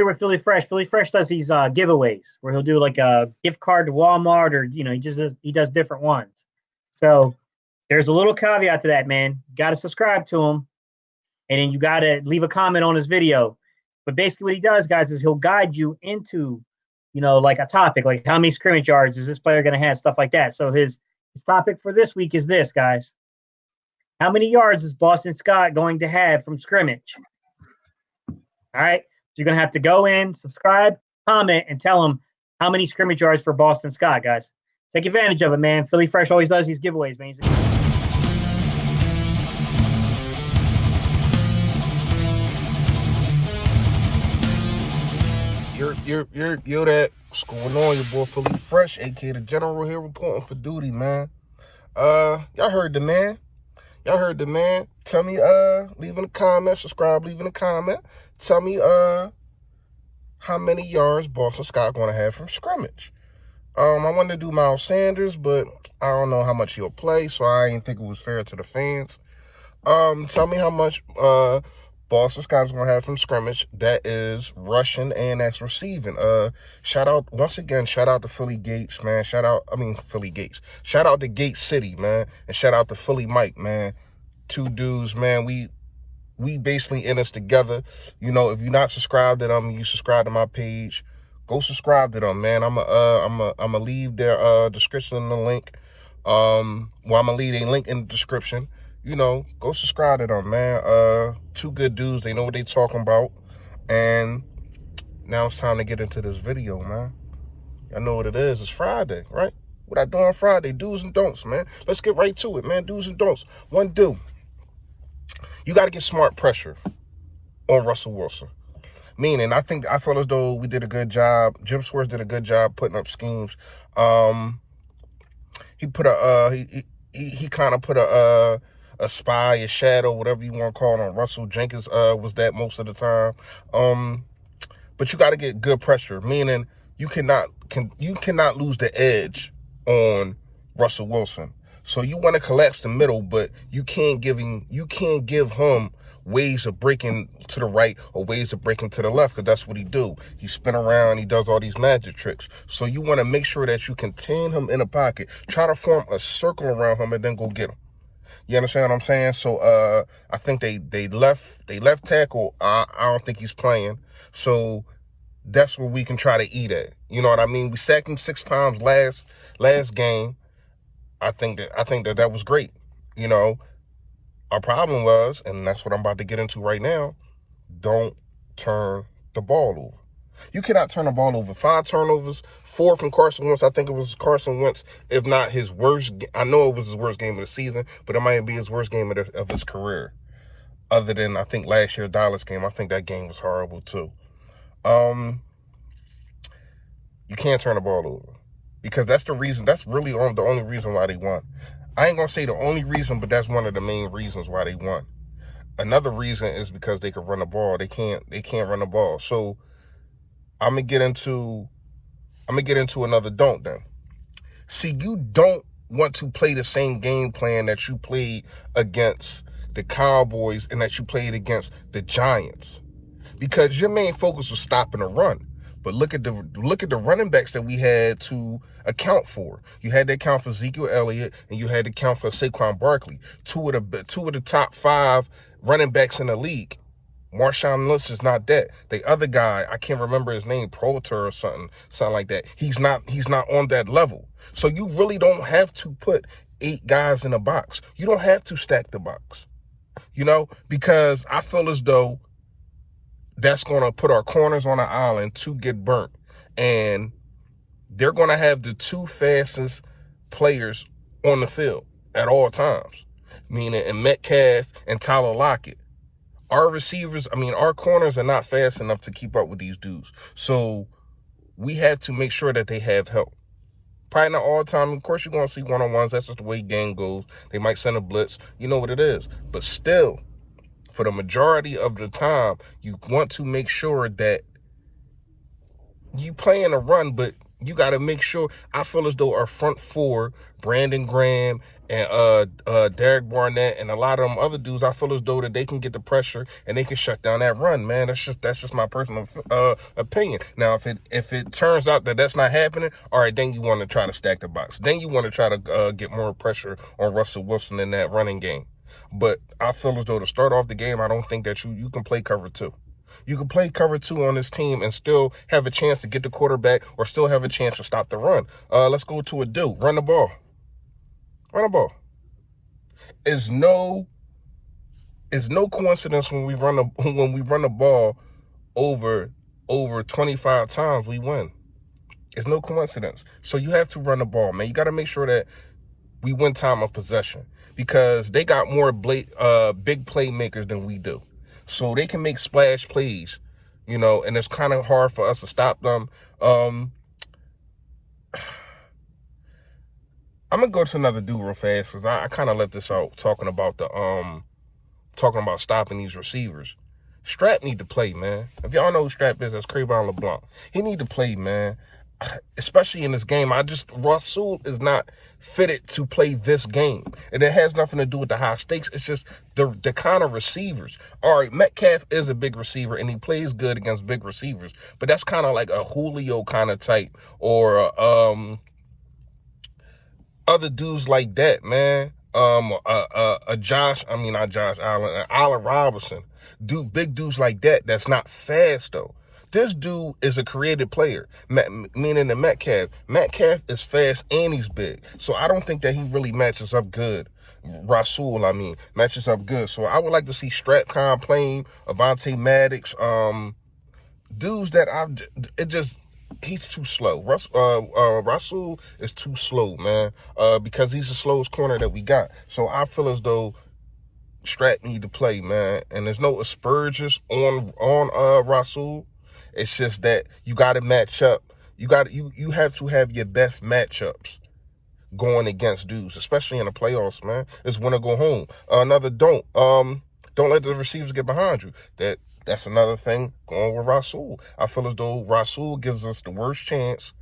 with Philly Fresh. Philly Fresh does these giveaways where he'll do like a gift card to Walmart, or he does different ones. So there's a little caveat to that, man. You got to subscribe to him, and then you got to leave a comment on his video. But basically, what he does, guys, is he'll guide you into, like a topic, like how many scrimmage yards is this player going to have, stuff like that. So his topic for this week is this, guys: how many yards is Boston Scott going to have from scrimmage? All right. So you're going to have to go in, subscribe, comment, and tell them how many scrimmage yards for Boston Scott, guys. Take advantage of it, man. Philly Fresh always does these giveaways, man. You're that. What's going on? Your boy Philly Fresh, aka the General, here reporting for duty, man. Y'all heard the man. Tell me, leave in a comment, subscribe, leave in a comment. Tell me, how many yards Boston Scott gonna have from scrimmage. I wanted to do Miles Sanders, but I don't know how much he'll play, so I didn't think it was fair to the fans. Tell me how much, Boston Scott's gonna have from scrimmage. That is rushing and that's receiving. Shout out to Philly Gates, man. Shout out to Gate City, man. And shout out to Philly Mike, man. Two dudes, man. We basically in this together. If you're not subscribed to them, you subscribe to my page. Go subscribe to them, man. I'm leave their description in the link. I'm gonna leave a link in the description. Go subscribe to them, man. Two good dudes. They know what they talking about. And now it's time to get into this video, man. I know what it is. It's Friday, right? What I do on Friday, do's and don'ts, man. Let's get right to it, man. Do's and don'ts. One do. You got to get smart pressure on Russell Wilson. Meaning, I felt as though we did a good job. Jim Schwartz did a good job putting up schemes. He put he kind of put a spy, a shadow, whatever you want to call it, on Russell. Jenkins was that most of the time. But you got to get good pressure, meaning you cannot lose the edge on Russell Wilson. So you want to collapse the middle, but you can't give him ways of breaking to the right or ways of breaking to the left, because that's what he do. He spin around, he does all these magic tricks. So you want to make sure that you contain him in a pocket, try to form a circle around him, and then go get him. You understand what I'm saying? So I think they left tackle. I don't think he's playing. So that's where we can try to eat at. You know what I mean? We sacked him 6 times last game. I think that was great. Our problem was, and that's what I'm about to get into right now, don't turn the ball over. You cannot turn the ball over. 5 turnovers, 4 from Carson Wentz. I think it was Carson Wentz, if not his worst. I know it was his worst game of the season, but it might be his worst game of his career. Other than, I think, last year's Dallas game. I think that game was horrible too. You can't turn the ball over, because that's the reason. That's really the only reason why they won. I ain't gonna say the only reason, but that's one of the main reasons why they won. Another reason is because they could run the ball. They can't run the ball. So I'm gonna get into another don't then. See, you don't want to play the same game plan that you played against the Cowboys and that you played against the Giants, because your main focus was stopping the run. But look at the running backs that we had to account for. You had to account for Ezekiel Elliott, and you had to account for Saquon Barkley, two of the top 5 running backs in the league. Marshawn Lynch is not that. The other guy, I can't remember his name, Proter or something like that. He's not on that level. So you really don't have to put 8 guys in a box. You don't have to stack the box. Because I feel as though that's going to put our corners on an island to get burnt. And they're going to have the 2 fastest players on the field at all times, meaning Metcalf and Tyler Lockett. Our corners are not fast enough to keep up with these dudes. So we have to make sure that they have help. Probably not all the time. Of course, you're going to see one-on-ones. That's just the way the game goes. They might send a blitz. You know what it is. But still, for the majority of the time, you want to make sure that you play in a run, but You got to make sure. I feel as though our front four, Brandon Graham and Derek Barnett and a lot of them other dudes, I feel as though that they can get the pressure and they can shut down that run, man. That's just my personal opinion. Now, if it turns out that that's not happening, all right, then you want to try to stack the box. Then you want to try to get more pressure on Russell Wilson in that running game. But I feel as though to start off the game, I don't think that you can play cover two. You can play cover two on this team and still have a chance to get the quarterback or still have a chance to stop the run. Let's go to a do. Run the ball. Run the ball. It's no coincidence when we run the ball over 25 times, we win. It's no coincidence. So you have to run the ball, man. You got to make sure that we win time of possession because they got more big playmakers than we do. So they can make splash plays, and it's kind of hard for us to stop them. I'm going to go to another dude real fast because I kind of left this out talking about stopping these receivers. Strap need to play, man. If y'all know who Strap is, that's Crayvon LeBlanc. He need to play, man. Especially in this game. Rasul is not fitted to play this game. And it has nothing to do with the high stakes. It's just the kind of receivers. All right, Metcalf is a big receiver, and he plays good against big receivers. But that's kind of like a Julio kind of type or other dudes like that, man. Not Josh Allen, Allen Robinson. Big dudes like that that's not fast, though. This dude is a creative player, meaning the Metcalf. Metcalf is fast and he's big. So I don't think that he really matches up good. Rasul, matches up good. So I would like to see Stratcon playing, Avonte Maddox, dudes that he's too slow. Rasul is too slow, man, because he's the slowest corner that we got. So I feel as though Strat need to play, man. And there's no aspersions on Rasul. It's just that you got to match up. You have to have your best matchups going against dudes, especially in the playoffs, man. It's win or go home. Don't let the receivers get behind you. That's another thing going with Rasul. I feel as though Rasul gives us the worst chance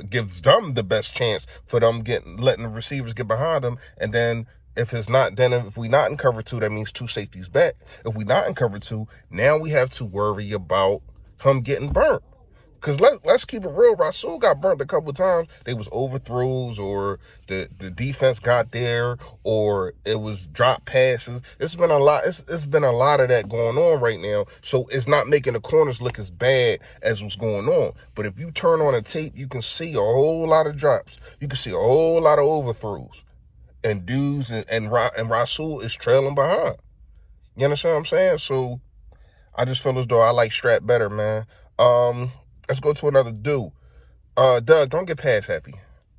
gives them the best chance for them letting the receivers get behind them, and then if we not in cover two, that means two safeties back. If we not in cover two, now we have to worry about him getting burnt. Because let's keep it real, Rasul got burnt a couple of times. They was overthrows or the defense got there or it was drop passes. It's been a lot. It's been a lot of that going on right now. So it's not making the corners look as bad as what's going on. But if you turn on a tape, you can see a whole lot of drops. You can see a whole lot of overthrows. And dudes and Rasul is trailing behind. You understand what I'm saying? So I just feel as though I like Strat better, man. Let's go to another dude. Doug, don't get pass happy.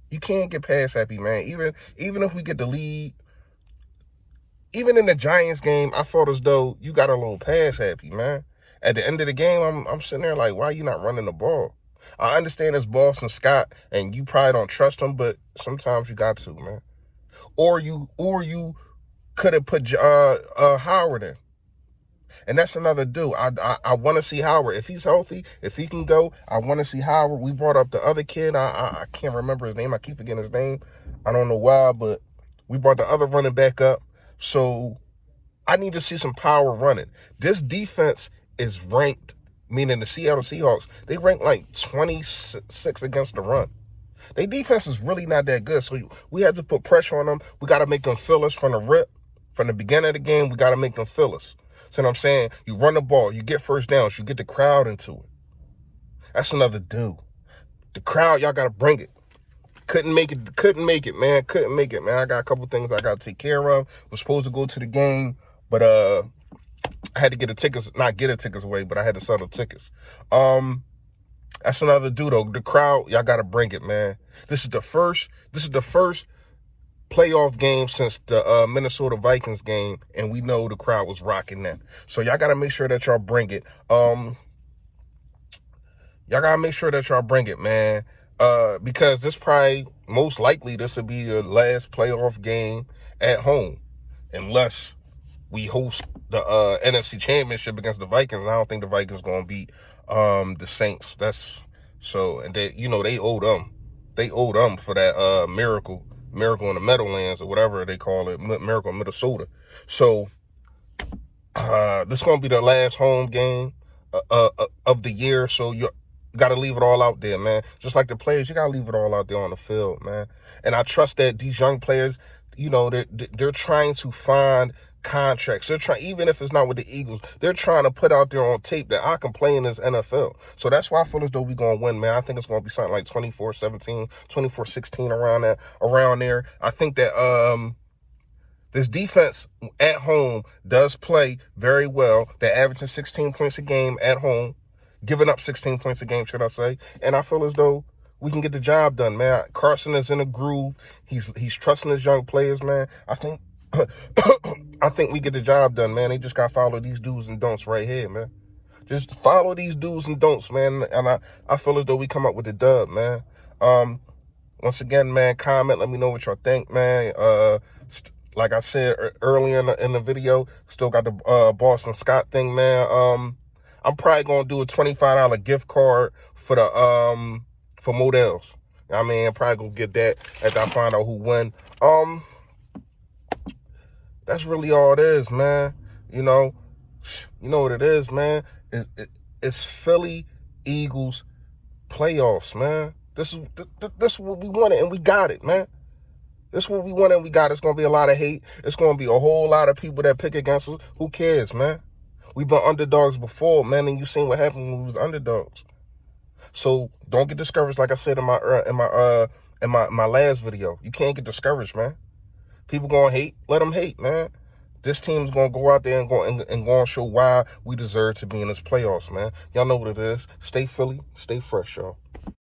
You can't get pass happy, man. Even if we get the lead, even in the Giants game, I felt as though you got a little pass happy, man. At the end of the game, I'm sitting there like, why are you not running the ball? I understand it's Boston Scott, and you probably don't trust him, but sometimes you got to, man. Or you could have put Howard in. And that's another dude. I want to see Howard. If he's healthy, if he can go, I want to see Howard. We brought up the other kid. I can't remember his name. I keep forgetting his name. I don't know why, but we brought the other running back up. So I need to see some power running. This defense is ranked, meaning the Seattle Seahawks, they rank like 26 against the run. Their defense is really not that good, so we have to put pressure on them. We got to make them feel us from the rip. From the beginning of the game, we got to make them feel us. So what I'm saying? You run the ball, you get first downs, you get the crowd into it. That's another dude. The crowd, y'all got to bring it. Couldn't make it, man. I got a couple things I got to take care of. Was supposed to go to the game, but I had to get the tickets, not get the tickets away, but I had to sell the tickets. That's another dude, though. The crowd, y'all got to bring it, man. This is the first playoff game since the Minnesota Vikings game, and we know the crowd was rocking that. So y'all got to make sure that y'all bring it. Y'all got to make sure that y'all bring it, man. Because this will be the last playoff game at home, unless we host the NFC Championship against the Vikings. I don't think the Vikings going to beat the Saints. That's So, and they, they owe them. They owe them for that miracle in the Meadowlands, or whatever they call it, miracle in Minnesota. So, this is going to be the last home game of the year. So you got to leave it all out there, man. Just like the players, you got to leave it all out there on the field, man. And I trust that these young players, they're trying to find contracts. They're trying, even if it's not with the Eagles, they're trying to put out there on tape that I can play in this NFL. So that's why I feel as though we're going to win, man. I think it's going to be something like 24-17, 24-16 around there. I think that, this defense at home does play very well. They're averaging 16 points a game at home, giving up 16 points a game, should I say. And I feel as though we can get the job done, man. Carson is in a groove. He's trusting his young players, man. I think I think we get the job done, man. They just got to follow these do's and don'ts right here, man. Just follow these do's and don'ts, man. And I feel as though we come up with the dub, man. Once again, man, comment. Let me know what y'all think, man. Like I said earlier in the video, still got the Boston Scott thing, man. I'm probably gonna do a $25 gift card for the for Models. I mean, I'm probably gonna get that after I find out who won. That's really all it is, man. You know what it is, man. It's Philly Eagles playoffs, man. This is what we wanted, and we got it, man. This is what we want and we got. It's going to be a lot of hate. It's going to be a whole lot of people that pick against us. Who cares, man? We've been underdogs before, man, and you seen what happened when we was underdogs. So don't get discouraged, like I said in my last video. You can't get discouraged, man. People going to hate. Let them hate, man. This team's going to go out there and go and show why we deserve to be in this playoffs, man. Y'all know what it is. Stay Philly. Stay fresh, y'all.